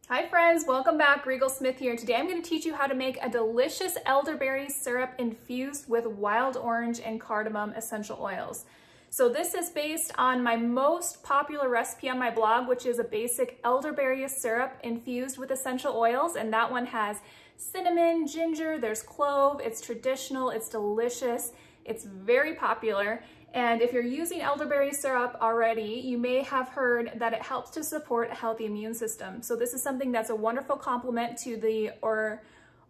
Hi friends, welcome back. Rigel Smith here. Today I'm going to teach you how to make a delicious elderberry syrup infused with wild orange and cardamom essential oils. So this is based on my most popular recipe on my blog, which is a basic elderberry syrup infused with essential oils, and that one has cinnamon, ginger, there's clove, it's traditional, it's delicious, it's very popular. And if you're using elderberry syrup already, you may have heard that it helps to support a healthy immune system. So this is something that's a wonderful complement to the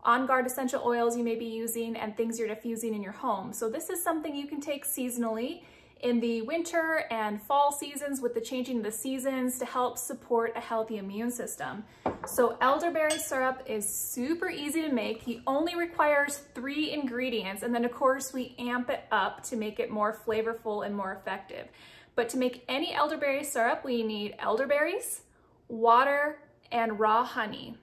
On Guard essential oils you may be using and things you're diffusing in your home. So this is something you can take seasonally in the winter and fall seasons with the changing of the seasons to help support a healthy immune system. So elderberry syrup is super easy to make. He only requires 3 ingredients, and then of course we amp it up to make it more flavorful and more effective. But to make any elderberry syrup, we need elderberries, water, and raw honey.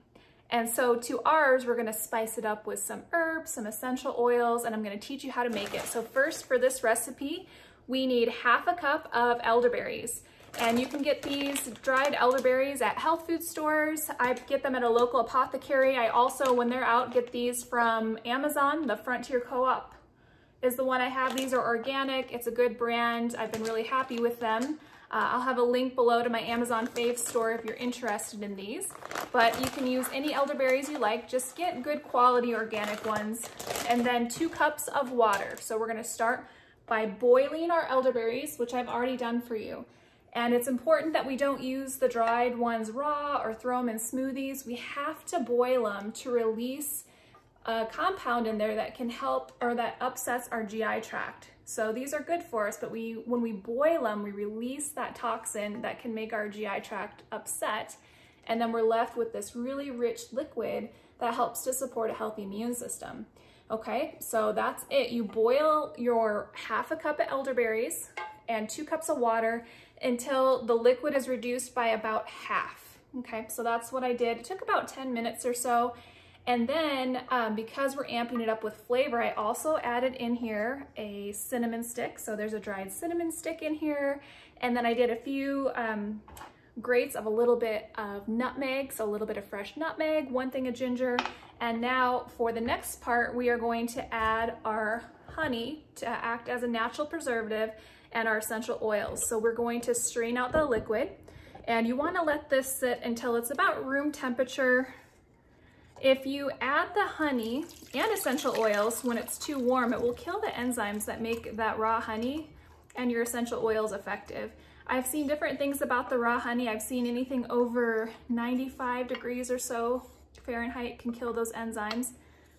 And so to ours, we're gonna spice it up with some herbs, some essential oils, and I'm gonna teach you how to make it. So first, for this recipe, we need ½ a cup of elderberries. And you can get these dried elderberries at health food stores. I get them at a local apothecary. I also, when they're out, get these from Amazon. The Frontier Co-op is the one I have. These are organic. It's a good brand. I've been really happy with them. I'll have a link below to my Amazon Fave store if you're interested in these. But you can use any elderberries you like. Just get good quality organic ones. And then 2 cups of water. So we're gonna start by boiling our elderberries, which I've already done for you. And it's important that we don't use the dried ones raw or throw them in smoothies. We have to boil them to release a compound in there that can help or that upsets our GI tract. So these are good for us, but when we boil them, we release that toxin that can make our GI tract upset. And then we're left with this really rich liquid that helps to support a healthy immune system. Okay, so that's it. You boil your ½ a cup of elderberries and 2 cups of water until the liquid is reduced by about half. Okay, so that's what I did. It took about 10 minutes or so. And then because we're amping it up with flavor, I also added in here a cinnamon stick. So there's a dried cinnamon stick in here. And then I did a few grates of a little bit of nutmeg, so a little bit of fresh nutmeg, 1 thing of ginger. And now for the next part, we are going to add our honey to act as a natural preservative and our essential oils. So we're going to strain out the liquid, and you want to let this sit until it's about room temperature. If you add the honey and essential oils when it's too warm, it will kill the enzymes that make that raw honey and your essential oils effective. I've seen different things about the raw honey. I've seen anything over 95 degrees or so Fahrenheit can kill those enzymes.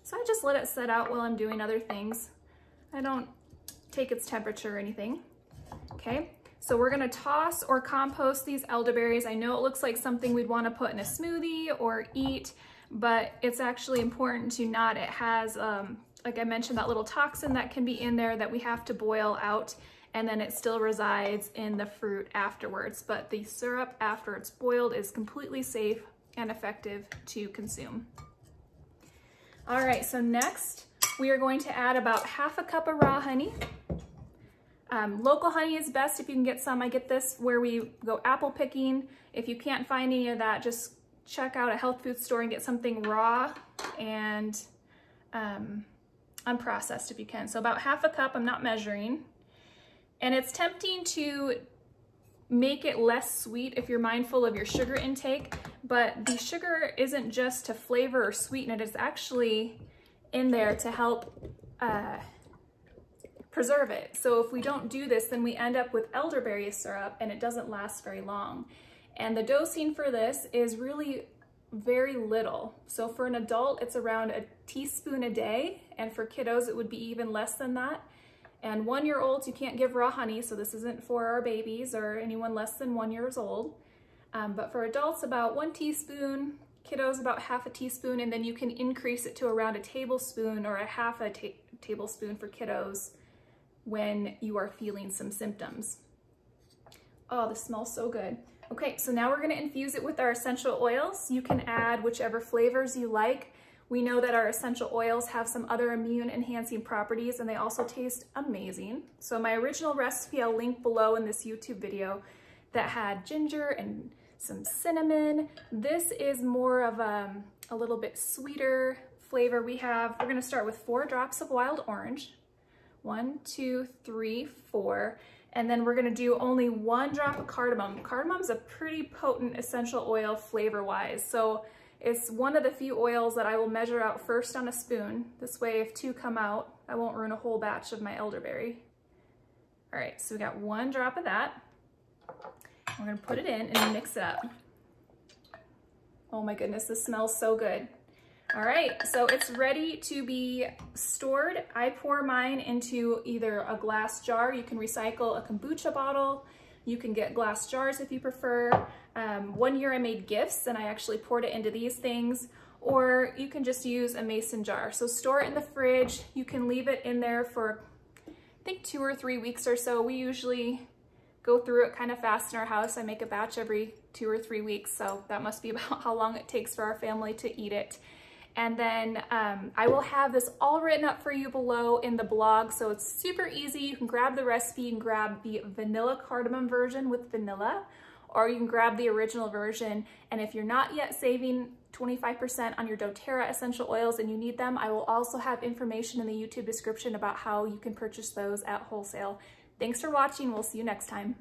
So I just let it set out while I'm doing other things. I don't take its temperature or anything. Okay, so we're gonna toss or compost these elderberries. I know it looks like something we'd wanna put in a smoothie or eat, but it's actually important to not. It has, like I mentioned, that little toxin that can be in there that we have to boil out, and then it still resides in the fruit afterwards. But the syrup after it's boiled is completely safe and effective to consume. All right, so next we are going to add about ½ a cup of raw honey. Local honey is best if you can get some. I get this where we go apple picking. If you can't find any of that, just check out a health food store and get something raw and unprocessed if you can. So about ½ a cup, I'm not measuring. And it's tempting to make it less sweet if you're mindful of your sugar intake, but the sugar isn't just to flavor or sweeten it, it's actually in there to help preserve it. So if we don't do this, then we end up with elderberry syrup and it doesn't last very long. And the dosing for this is really very little. So for an adult, it's around a teaspoon a day, and for kiddos, it would be even less than that. And 1-year-olds, you can't give raw honey, so this isn't for our babies or anyone less than 1 year old. But for adults, about 1 teaspoon, kiddos about ½ a teaspoon, and then you can increase it to around a tablespoon or a ½ a tablespoon for kiddos when you are feeling some symptoms. Oh, this smells so good. Okay, so now we're gonna infuse it with our essential oils. You can add whichever flavors you like. We know that our essential oils have some other immune enhancing properties, and they also taste amazing. So my original recipe I'll link below in this YouTube video that had ginger and some cinnamon. This is more of a little bit sweeter flavor. We're gonna start with 4 drops of wild orange. 1, 2, 3, 4. And then we're gonna do only 1 drop of cardamom. Cardamom's a pretty potent essential oil flavor-wise. So it's one of the few oils that I will measure out first on a spoon. This way, if 2 come out, I won't ruin a whole batch of my elderberry. All right, so we got 1 drop of that. We're gonna put it in and mix it up. Oh my goodness, this smells so good. All right, so it's ready to be stored. I pour mine into either a glass jar. You can recycle a kombucha bottle. You can get glass jars if you prefer. One year I made gifts and I actually poured it into these things, or you can just use a mason jar. So store it in the fridge. You can leave it in there for, I think, 2 or 3 weeks or so. We usually go through it kind of fast in our house. I make a batch every 2 or 3 weeks, so that must be about how long it takes for our family to eat it. And then I will have this all written up for you below in the blog, so it's super easy. You can grab the recipe, you can grab the vanilla cardamom version with vanilla, or you can grab the original version. And if you're not yet saving 25% on your doTERRA essential oils and you need them, I will also have information in the YouTube description about how you can purchase those at wholesale. Thanks for watching. We'll see you next time.